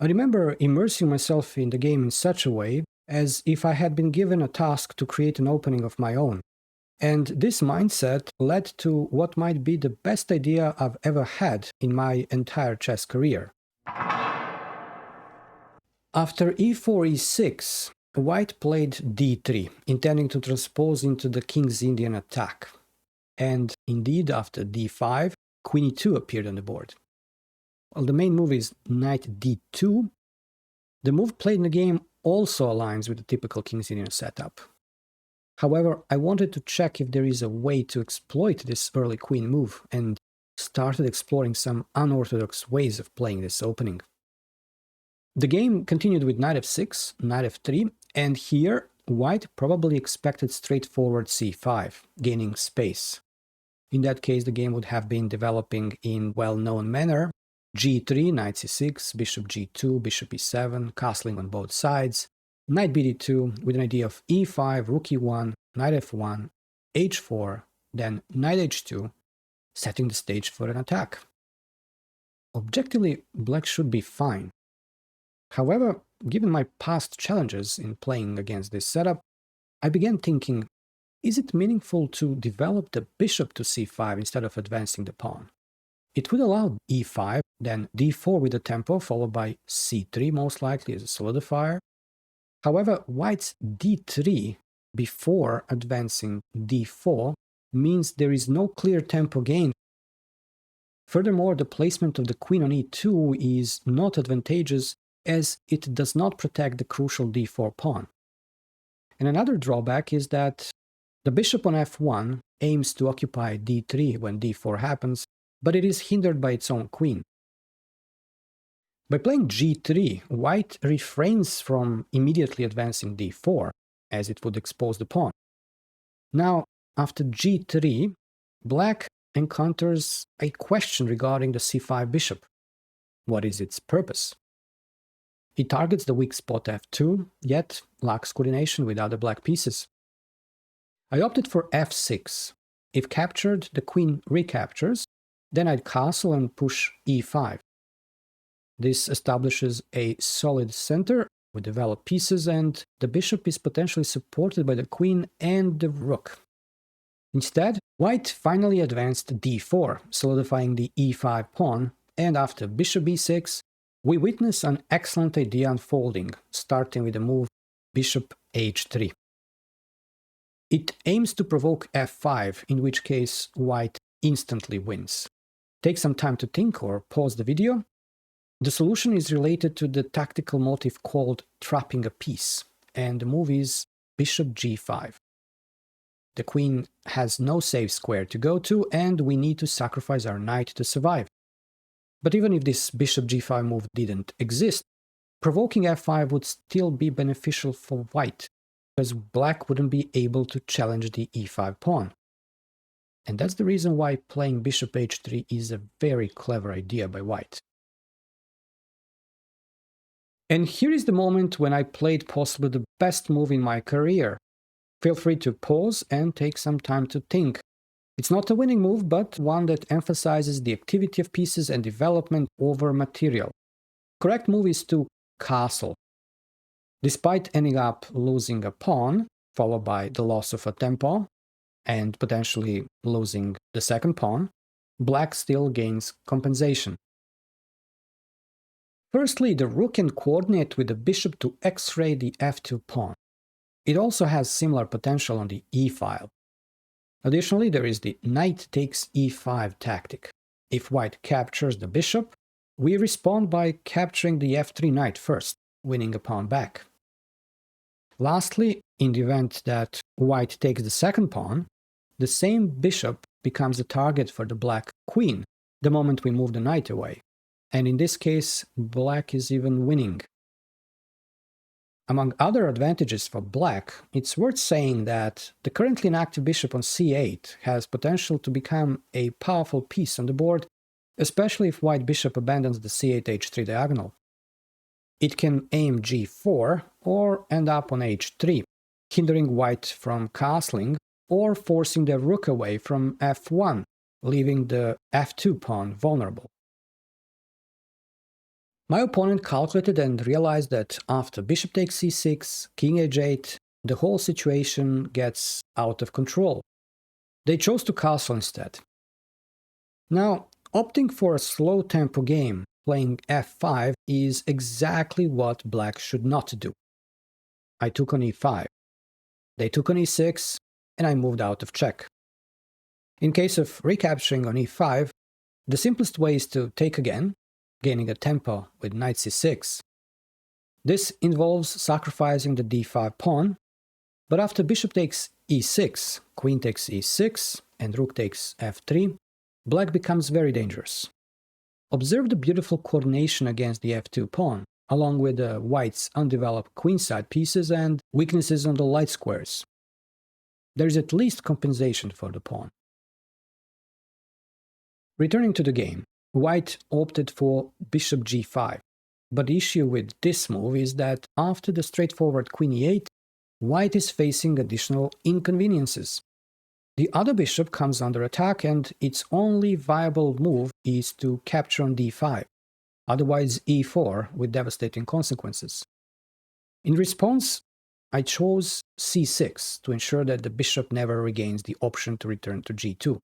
I remember immersing myself in the game in such a way as if I had been given a task to create an opening of my own. And this mindset led to what might be the best idea I've ever had in my entire chess career. After e4, e6, White played d3, intending to transpose into the King's Indian attack. And indeed, after d5, Queen e2 appeared on the board. While the main move is knight d2, the move played in the game also aligns with the typical King's Indian setup. However, I wanted to check if there is a way to exploit this early queen move, and started exploring some unorthodox ways of playing this opening. The game continued with knight f6, knight f3, and here White probably expected straightforward c5, gaining space. In that case, the game would have been developing in well-known manner: g3, knight c6, bishop g2, bishop e7, castling on both sides, knight bd2 with an idea of e5, rook e1, knight f1, h4, then knight h2, setting the stage for an attack. Objectively, black should be fine. However, given my past challenges in playing against this setup, I began thinking, is it meaningful to develop the bishop to c5 instead of advancing the pawn? It would allow e5, then d4 with a tempo, followed by c3 most likely as a solidifier. However, White's d3 before advancing d4 means there is no clear tempo gain. Furthermore, the placement of the queen on e2 is not advantageous, as it does not protect the crucial d4 pawn. And another drawback is that the bishop on f1 aims to occupy d3 when d4 happens, but it is hindered by its own queen. By playing g3, White refrains from immediately advancing d4, as it would expose the pawn. Now, after g3, Black encounters a question regarding the c5 bishop. What is its purpose? It targets the weak spot f2, yet lacks coordination with other black pieces. I opted for f6. If captured, the queen recaptures, then I'd castle and push e5. This establishes a solid center with developed pieces, and the bishop is potentially supported by the queen and the rook. Instead, White finally advanced d4, solidifying the e5 pawn, and after bishop b6, we witness an excellent idea unfolding, starting with the move bishop h3. It aims to provoke f5, in which case White instantly wins. Take some time to think or pause the video. The solution is related to the tactical motive called trapping a piece, and the move is bishop g5. The queen has no safe square to go to, and we need to sacrifice our knight to survive. But even if this bishop g5 move didn't exist, provoking f5 would still be beneficial for White, because Black wouldn't be able to challenge the e5 pawn. And that's the reason why playing bishop h3 is a very clever idea by White. And here is the moment when I played possibly the best move in my career. Feel free to pause and take some time to think. It's not a winning move, but one that emphasizes the activity of pieces and development over material. Correct move is to castle. Despite ending up losing a pawn, followed by the loss of a tempo, and potentially losing the second pawn, Black still gains compensation. Firstly, the rook can coordinate with the bishop to x-ray the f2 pawn. It also has similar potential on the e-file. Additionally, there is the knight takes e5 tactic. If White captures the bishop, we respond by capturing the f3 knight first, winning a pawn back. Lastly, in the event that White takes the second pawn, the same bishop becomes a target for the black queen the moment we move the knight away. And in this case, Black is even winning. Among other advantages for Black, it's worth saying that the currently inactive bishop on c8 has potential to become a powerful piece on the board, especially if White bishop abandons the c8-h3 diagonal. It can aim g4 or end up on h3, hindering White from castling or forcing the rook away from f1, leaving the f2 pawn vulnerable. My opponent calculated and realized that after bishop takes c6, king h8, the whole situation gets out of control. They chose to castle instead. Now, opting for a slow tempo game, playing f5, is exactly what black should not do. I took on e5. They took on e6, and I moved out of check. In case of recapturing on e5, the simplest way is to take again, gaining a tempo with knight c6. This involves sacrificing the d5 pawn, but after bishop takes e6, queen takes e6, and rook takes f3, black becomes very dangerous. Observe the beautiful coordination against the f2 pawn, along with white's undeveloped queenside pieces and weaknesses on the light squares. There is at least compensation for the pawn. Returning to the game, white opted for bishop g5, but the issue with this move is that after the straightforward queen e8, white is facing additional inconveniences. The other bishop comes under attack, and its only viable move is to capture on d5, otherwise e4 with devastating consequences. In response, I chose c6 to ensure that the bishop never regains the option to return to g2.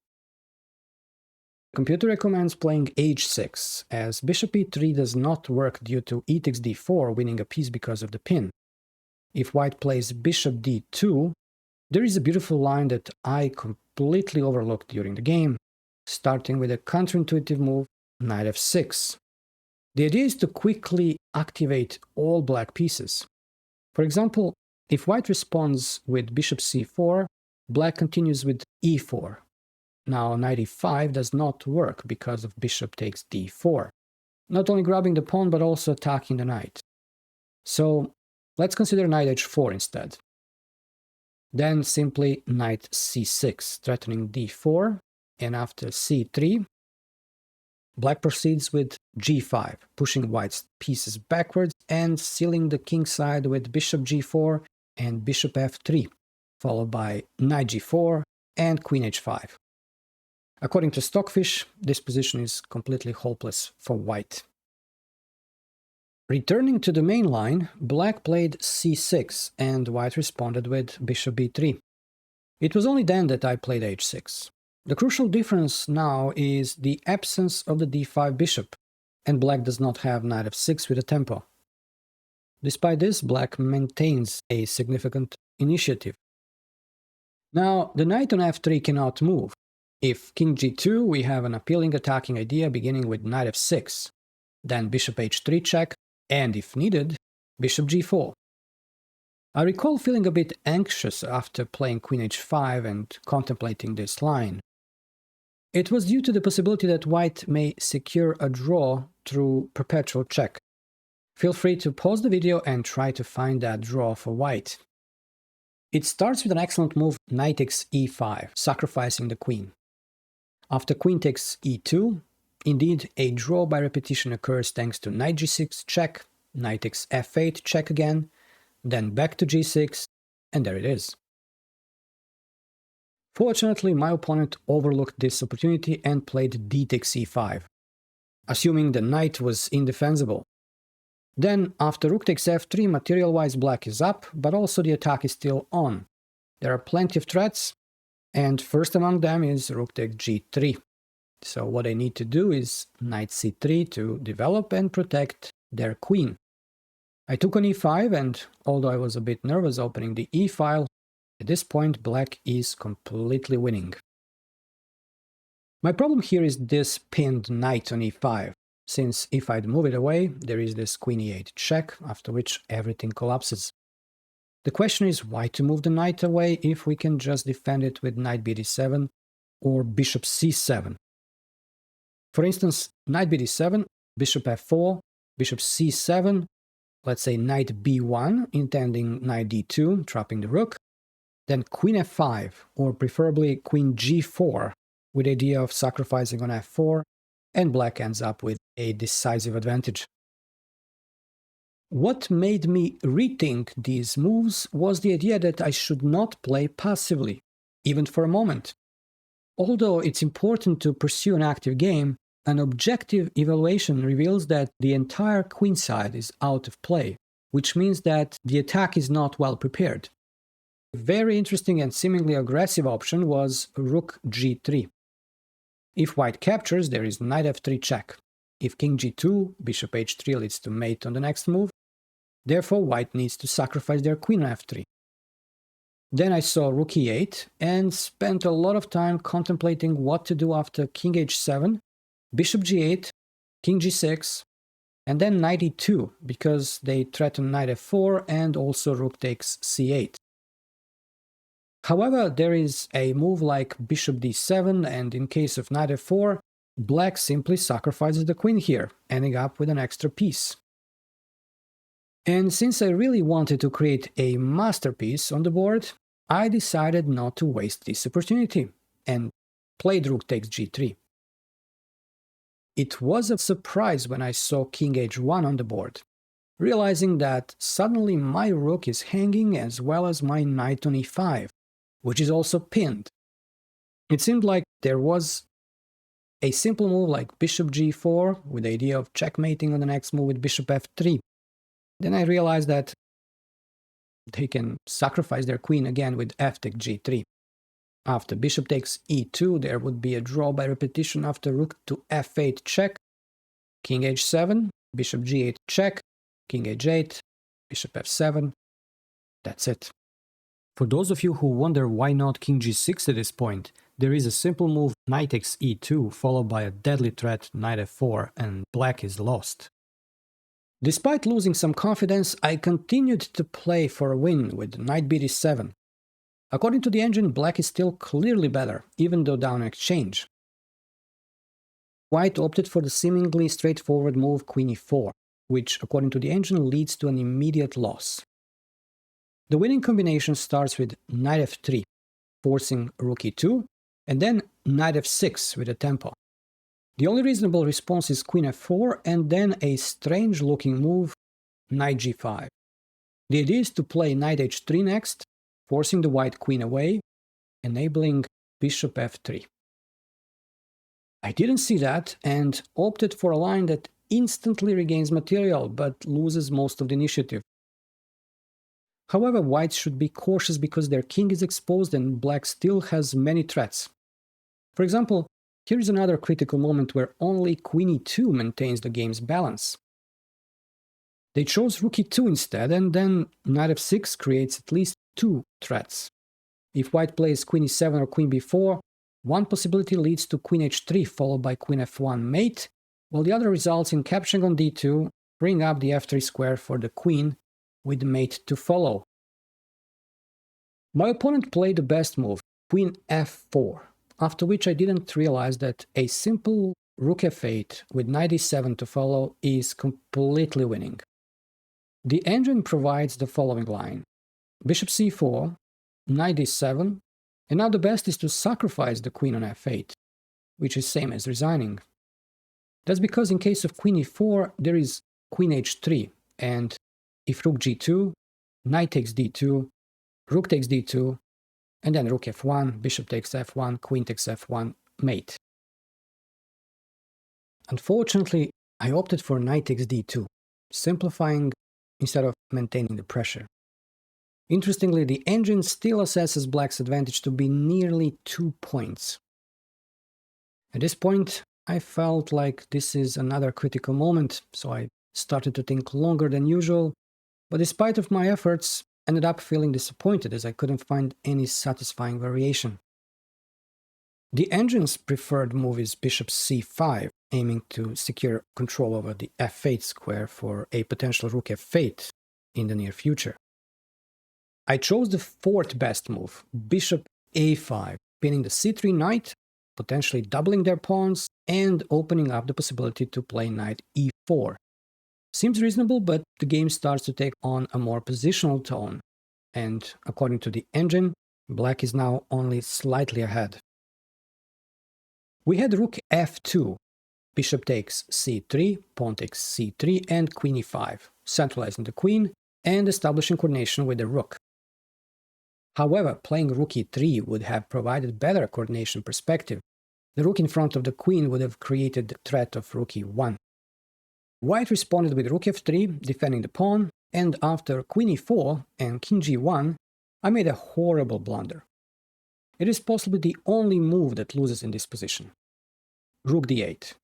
The computer recommends playing h6, as bishop e3 does not work due to e takes d4 winning a piece because of the pin. If white plays bishop d2, there is a beautiful line that I completely overlooked during the game, starting with a counterintuitive move, knight f6. The idea is to quickly activate all black pieces. For example, if white responds with bishop c4, black continues with e4. Now knight e5 does not work because of bishop takes d4, not only grabbing the pawn but also attacking the knight. So let's consider knight h4 instead. Then simply knight c6, threatening d4, and after c3, black proceeds with g5, pushing white's pieces backwards and sealing the king side with bishop g4 and bishop f3, followed by knight g4 and queen h5. According to Stockfish, this position is completely hopeless for white. Returning to the main line, black played c6 and white responded with bishop b3. It was only then that I played h6. The crucial difference now is the absence of the d5 bishop, and black does not have knight f6 with a tempo. Despite this, black maintains a significant initiative. Now, the knight on f3 cannot move. If king g2, we have an appealing attacking idea beginning with knight f6, then bishop h3 check, and if needed, bishop g4. I recall feeling a bit anxious after playing queen h5 and contemplating this line. It was due to the possibility that white may secure a draw through perpetual check. Feel free to pause the video and try to find that draw for white. It starts with an excellent move, knight takes e5, sacrificing the queen. After queen takes e2, indeed a draw by repetition occurs thanks to knight g6 check, knight takes f8 check again, then back to g6, and there it is. Fortunately, my opponent overlooked this opportunity and played d takes e5, assuming the knight was indefensible. Then, after rook takes f3, material-wise black is up, but also the attack is still on. There are plenty of threats, and first among them is rook takes g3. So what I need to do is knight c3 to develop and protect their queen. I took on e5, and although I was a bit nervous opening the e file, at this point black is completely winning. My problem here is this pinned knight on e5, since if I'd move it away, there is this queen e8 check, after which everything collapses. The question is why to move the knight away if we can just defend it with knight bd7 or bishop c7. For instance, knight bd7, bishop f4, bishop c7, let's say knight b1, intending knight d2, trapping the rook, then queen f5, or preferably queen g4, with the idea of sacrificing on f4, and black ends up with a decisive advantage. What made me rethink these moves was the idea that I should not play passively, even for a moment. Although it's important to pursue an active game, An objective evaluation reveals that the entire queen side is out of play, which means that the attack is not well prepared. A very interesting and seemingly aggressive option was rook g3. If white captures, there is knight f3 check. If king g2, bishop h3 leads to mate on the next move. Therefore, white needs to sacrifice their queen on f3. Then I saw rook e8 and spent a lot of time contemplating what to do after king h7, bishop g8, king g6, and then knight e2, because they threaten knight f4 and also rook takes c8. However, there is a move like bishop d7, and in case of knight f4, black simply sacrifices the queen here, ending up with an extra piece. And since I really wanted to create a masterpiece on the board, I decided not to waste this opportunity and played rook takes g3. It was a surprise when I saw king h1 on the board, realizing that suddenly my rook is hanging as well as my knight on e5, which is also pinned. It seemed like there was a simple move like bishop g4 with the idea of checkmating on the next move with bishop f3. Then I realized that they can sacrifice their queen again with f takes g3. After bishop takes e2, there would be a draw by repetition after rook to f8 check, king h7, bishop g8 check, king h8, bishop f7. That's it. For those of you who wonder why not king g6 at this point, there is a simple move knight takes e2 followed by a deadly threat knight f4 and black is lost. Despite losing some confidence, I continued to play for a win with knight bd7. According to the engine, black is still clearly better, even though down exchange. White opted for the seemingly straightforward move queen e4, which, according to the engine, leads to an immediate loss. The winning combination starts with knight f3, forcing rook e2, and then knight f6 with a tempo. The only reasonable response is queen f4 and then a strange-looking move, knight g5. The idea is to play knight h3 next, forcing the white queen away, enabling bishop f3. I didn't see that and opted for a line that instantly regains material but loses most of the initiative. However, white should be cautious because their king is exposed and black still has many threats. For example, here is another critical moment where only queen e2 maintains the game's balance. They chose rook e2 instead, and then knight f6 creates at least two threats. If white plays queen e7 or queen b4, one possibility leads to queen h3 followed by queen f1 mate, while the other results in capturing on d2, freeing up the f3 square for the queen, with mate to follow. My opponent played the best move, queen f4, after which I didn't realize that a simple rook f8 with knight e7 to follow is completely winning. The engine provides the following line: bishop c4, knight e7, and now the best is to sacrifice the queen on f8, which is same as resigning. That's because in case of queen e4, there is queen h3, and if rook g2, knight takes d2, rook takes d2, and then rook f1, bishop takes f1, queen takes f1, mate. Unfortunately, I opted for knight takes d2, simplifying instead of maintaining the pressure. Interestingly, the engine still assesses black's advantage to be nearly 2 points. At this point, I felt like this is another critical moment, so I started to think longer than usual, but despite of my efforts, ended up feeling disappointed as I couldn't find any satisfying variation. The engine's preferred move is bishop c5, aiming to secure control over the f8 square for a potential rook f8 in the near future. I chose the fourth best move, bishop a5, pinning the c3 knight, potentially doubling their pawns, and opening up the possibility to play knight e4. Seems reasonable, but the game starts to take on a more positional tone, and according to the engine, black is now only slightly ahead. We had rook f2, bishop takes c3, pawn takes c3, and queen e5, centralizing the queen and establishing coordination with the rook. However, playing rook e3 would have provided better coordination perspective. the rook in front of the queen would have created the threat of rook e1. White responded with rook f3, defending the pawn, and after queen e4 and king g1, I made a horrible blunder. It is possibly the only move that loses in this position. Rook d8.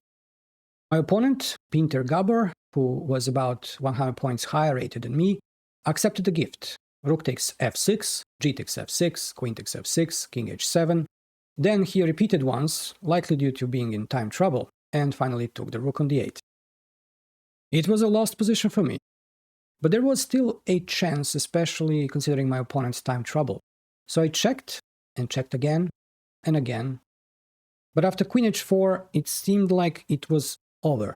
My opponent, Peter Gabor, who was about 100 points higher rated than me, accepted the gift. Rook takes f6, g takes f6, queen takes f6, king h7. Then he repeated once, likely due to being in time trouble, and finally took the rook on d8. It was a lost position for me. But there was still a chance, especially considering my opponent's time trouble. So I checked, and checked again, and again. But after queen h4, it seemed like it was over.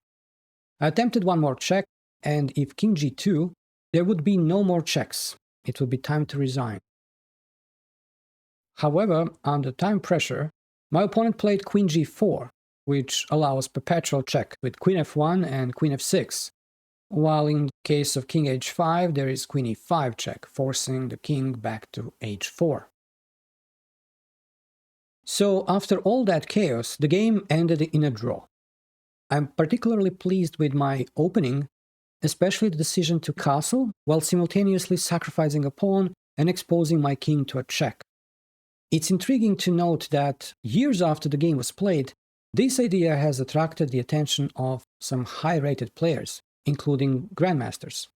I attempted one more check, and if king g2, there would be no more checks. It would be time to resign. However, under time pressure, my opponent played queen g4, which allows perpetual check with queen f1 and queen f6, while in case of king h5 there is queen e5 check, forcing the king back to h4. So after all that chaos, the game ended in a draw. I'm particularly pleased with my opening, especially the decision to castle while simultaneously sacrificing a pawn and exposing my king to a check. It's intriguing to note that years after the game was played, this idea has attracted the attention of some high-rated players, including grandmasters.